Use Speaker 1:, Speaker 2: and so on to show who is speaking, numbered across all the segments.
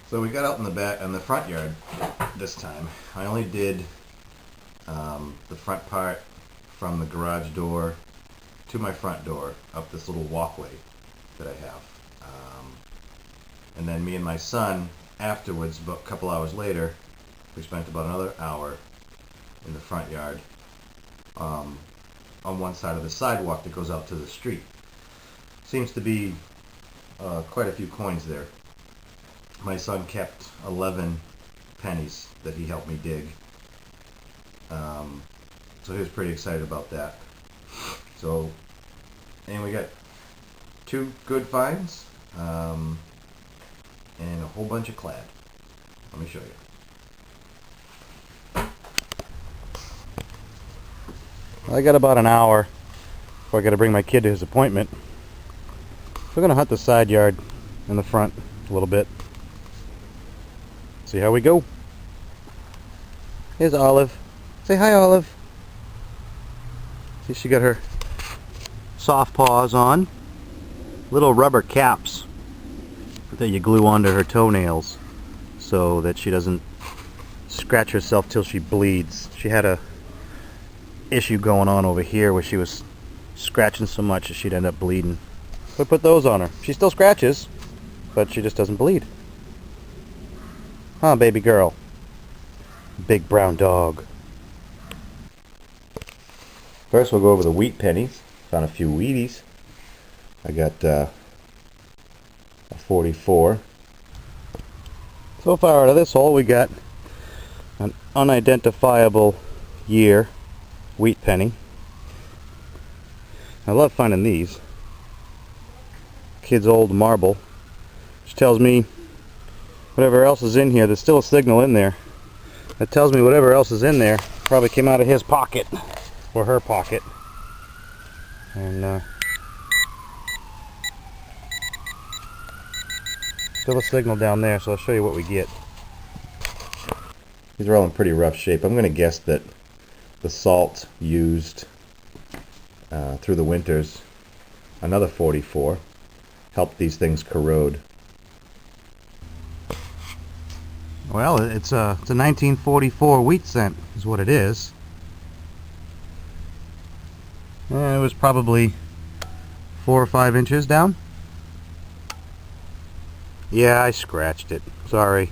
Speaker 1: So we got out in the back, in the front yard this time. I only did the front part from the garage door to my front door, up this little walkway that I have. And then me and my son, afterwards, about a couple hours later, we spent about another hour in the front yard on one side of the sidewalk that goes out to the street. Seems to be quite a few coins there. My son kept 11 pennies that he helped me dig. So he was pretty excited about that. So, and we got 2 good finds, and a whole bunch of clad. Let me show you. I got about an hour before I got to bring my kid to his appointment. We're going to hunt the side yard in the front a little bit. See how we go. Here's Olive. Say hi, Olive. See, she got her soft paws on. Little rubber caps that you glue onto her toenails so that she doesn't scratch herself till she bleeds. She had a issue going on over here where she was scratching so much that she'd end up bleeding. So I put those on her. She still scratches, but she just doesn't bleed. Huh, baby girl? Big brown dog. First we'll go over the wheat pennies. Found a few Wheaties. I got a 44. So far out of this hole we got an unidentifiable year wheat penny. I love finding these. Kid's old marble. Which tells me whatever else is in here, there's still a signal in there. That tells me whatever else is in there probably came out of his pocket. Or her pocket. And still a signal down there, so I'll show you what we get. These are all in pretty rough shape. I'm going to guess that the salt used through the winters, another 44, helped these things corrode. Well, it's a 1944 wheat cent is what it is. It was probably 4 or 5 inches down. Yeah, I scratched it. Sorry.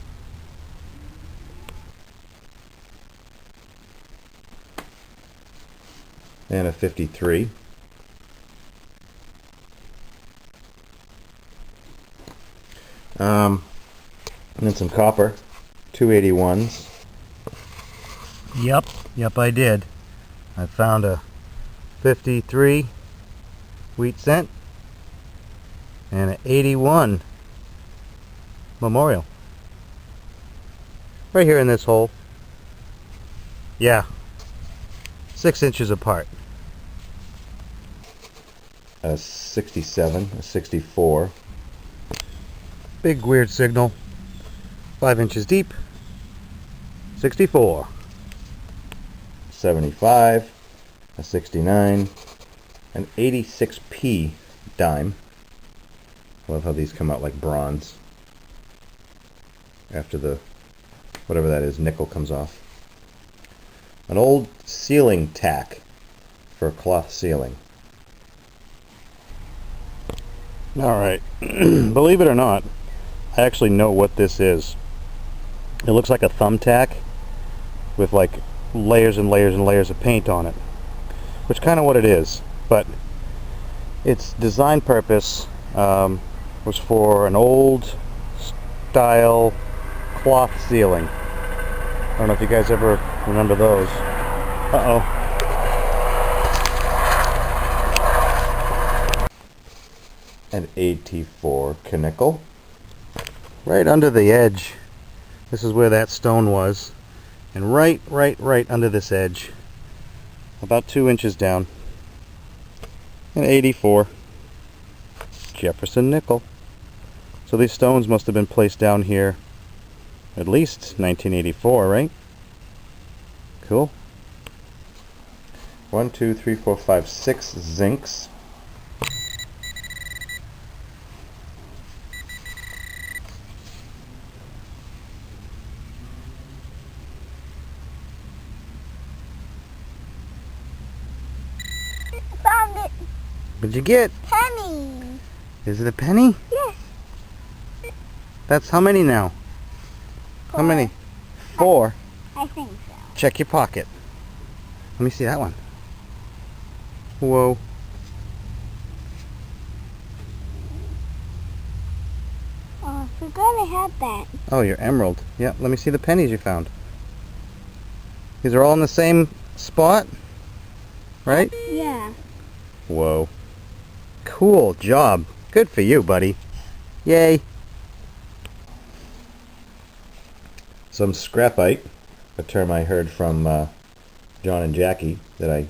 Speaker 1: And a 53. And then some copper. 281s. Yep, I did. I found a 53 wheat cent and an 81 memorial right here in this hole. Yeah, 6 inches apart. A 67, a 64. Big weird signal. 5 inches deep. 64. 75. A 69, an 86p dime. I love how these come out like bronze after the whatever that is, nickel comes off. An old ceiling tack for a cloth ceiling. Alright, believe it or not, I actually know what this is. It looks like a thumbtack with like layers and layers and layers of paint on it. Which kind of what it is, but its design purpose was for an old style cloth ceiling. I don't know if you guys ever remember those. Uh-oh. An 84 nickel. Right under the edge. This is where that stone was. And right under this edge. About 2 inches down. An 84 Jefferson nickel. So these stones must have been placed down here at least 1984, right? Cool. 1, 2, 3, 4, 5, 6 zincs. What'd you get?
Speaker 2: Penny.
Speaker 1: Is it a penny?
Speaker 2: Yes.
Speaker 1: That's how many now? How many? 4.
Speaker 2: I think so.
Speaker 1: Check your pocket. Let me see that one. Whoa.
Speaker 2: Oh, I forgot I had that.
Speaker 1: Oh, your emerald. Yeah, let me see the pennies you found. These are all in the same spot? Right?
Speaker 2: Yeah.
Speaker 1: Whoa. Cool job. Good for you, buddy. Yay. Some scrapite, a term I heard from John and Jackie that I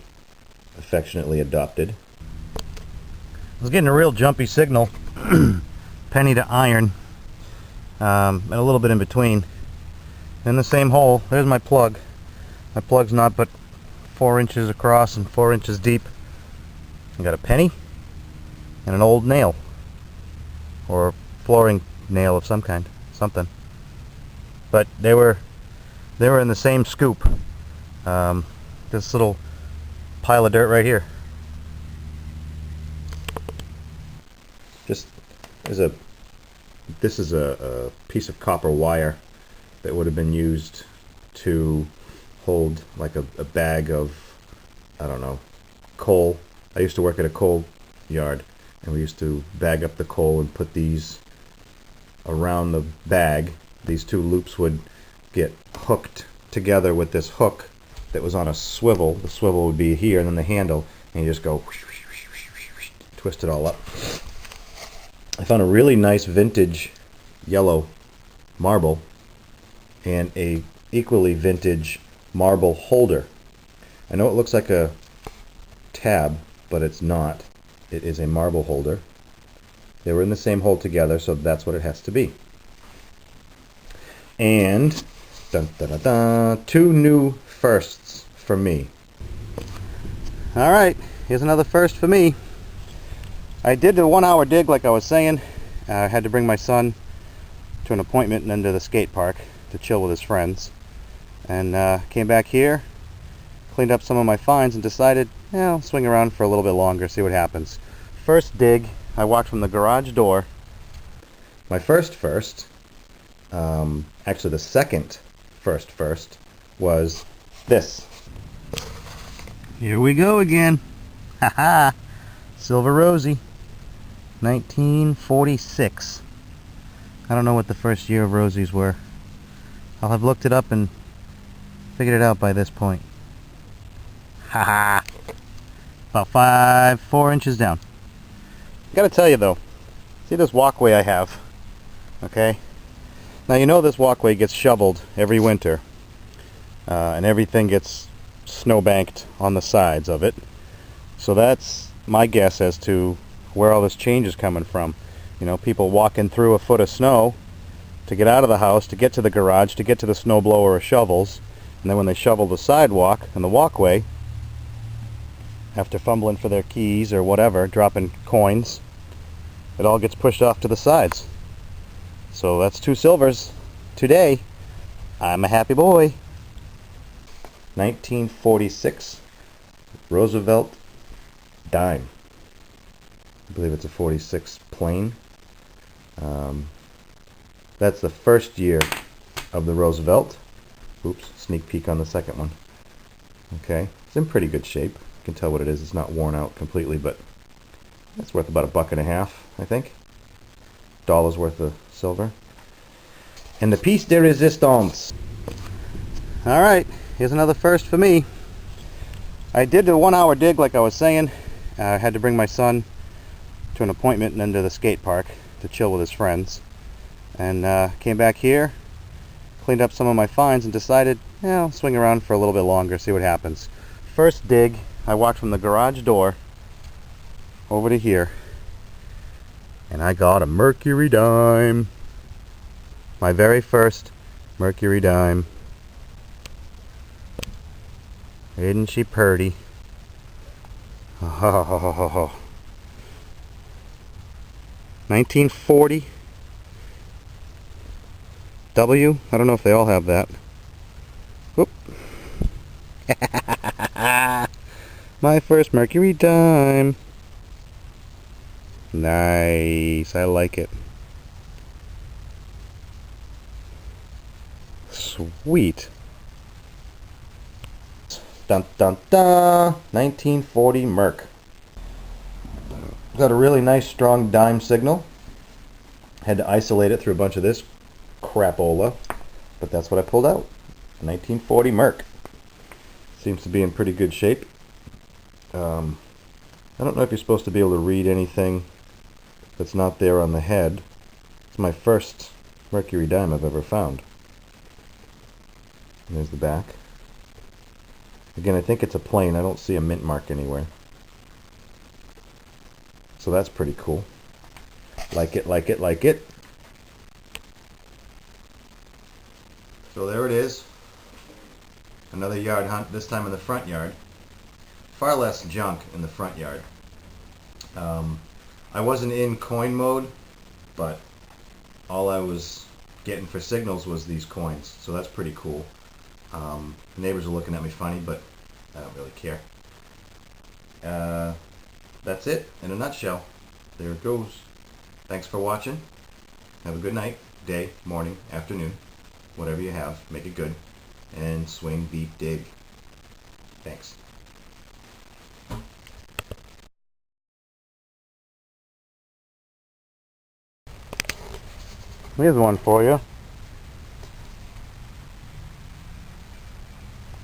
Speaker 1: affectionately adopted. I was getting a real jumpy signal. Penny to iron. And a little bit in between. In the same hole, there's my plug. My plug's not but 4 inches across and 4 inches deep. I got a penny and an old nail. Or flooring nail of some kind. Something. But they were in the same scoop. This little pile of dirt right here. This is a piece of copper wire that would have been used to hold like a bag of, I don't know, coal. I used to work at a coal yard, and we used to bag up the coal and put these around the bag. These 2 loops would get hooked together with this hook that was on a swivel. The swivel would be here, and then the handle, and you just go twist it all up. I found a really nice vintage yellow marble and a equally vintage marble holder. I know it looks like a tab, but it's not. It is a marble holder. They were in the same hole together, so that's what it has to be. And dun, dun, dun, dun, 2 new firsts for me. Alright, here's another first for me. I did a 1 hour dig like I was saying. I had to bring my son to an appointment and then to the skate park to chill with his friends. And came back here, cleaned up some of my finds and decided, I'll swing around for a little bit longer, see what happens. First dig, I walked from the garage door. My first, actually the second first was this. Here we go again. Haha. Silver Rosie. 1946. I don't know what the first year of Rosies were. I'll have looked it up and figured it out by this point. Haha. About 4 inches down. Gotta tell you though, see this walkway I have? Okay? Now you know this walkway gets shoveled every winter. And everything gets snowbanked on the sides of it. So that's my guess as to where all this change is coming from. You know, people walking through a foot of snow to get out of the house, to get to the garage, to get to the snowblower or shovels, and then when they shovel the sidewalk and the walkway, after fumbling for their keys or whatever, dropping coins, it all gets pushed off to the sides. So that's 2 silvers today. I'm a happy boy. 1946 Roosivelt dime. I believe it's a 46 plain. That's the first year of the Roosivelt. Oops, sneak peek on the second one. Okay, it's in pretty good shape. You can tell what it is. It's not worn out completely, but it's worth about $1.50, I think. $1 worth of silver. And the piece de resistance. Alright, here's another first for me. I did a 1 hour dig like I was saying. I had to bring my son to an appointment and then to the skate park to chill with his friends. And came back here, cleaned up some of my finds and decided, I'll swing around for a little bit longer, see what happens. First dig, I walked from the garage door over to here, and I got a mercury dime. My very first mercury dime. Isn't she purty? Oh. 1940 W. I don't know if they all have that. Whoop. My first mercury dime. Nice. I like it. Sweet. Dun dun dun. 1940 Merc. Got a really nice strong dime signal. Had to isolate it through a bunch of this crapola, but that's what I pulled out. 1940 Merc. Seems to be in pretty good shape. I don't know if you're supposed to be able to read anything that's not there on the head. It's my first mercury dime I've ever found. And there's the back. Again, I think it's a plain. I don't see a mint mark anywhere. So that's pretty cool. Like it, like it, like it. So there it is. Another yard hunt, this time in the front yard. Far less junk in the front yard. I wasn't in coin mode, but all I was getting for signals was these coins, so that's pretty cool. Neighbors are looking at me funny, but I don't really care. That's it in a nutshell. There it goes. Thanks for watching. Have a good night, day, morning, afternoon, whatever you have. Make it good. And swing, beat, dig. Thanks. Here's one for you.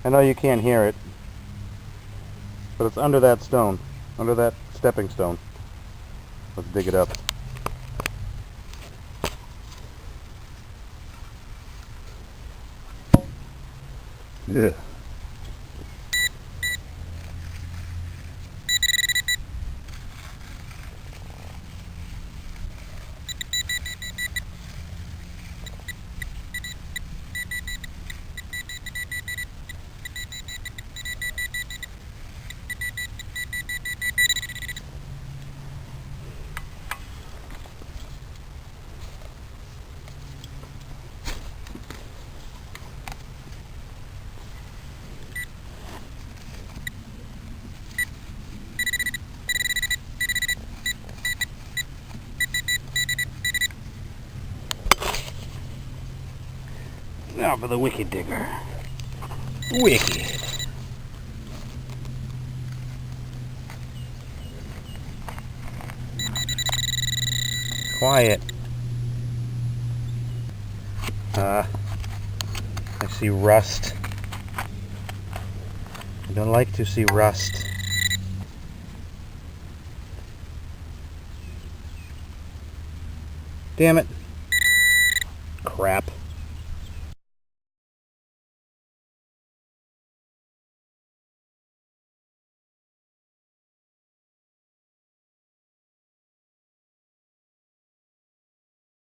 Speaker 1: I know you can't hear it, but it's under that stone, under that stepping stone. Let's dig it up. Yeah. Now for the wicked digger. Wicked. Quiet. I see rust. I don't like to see rust. Damn it. Crap.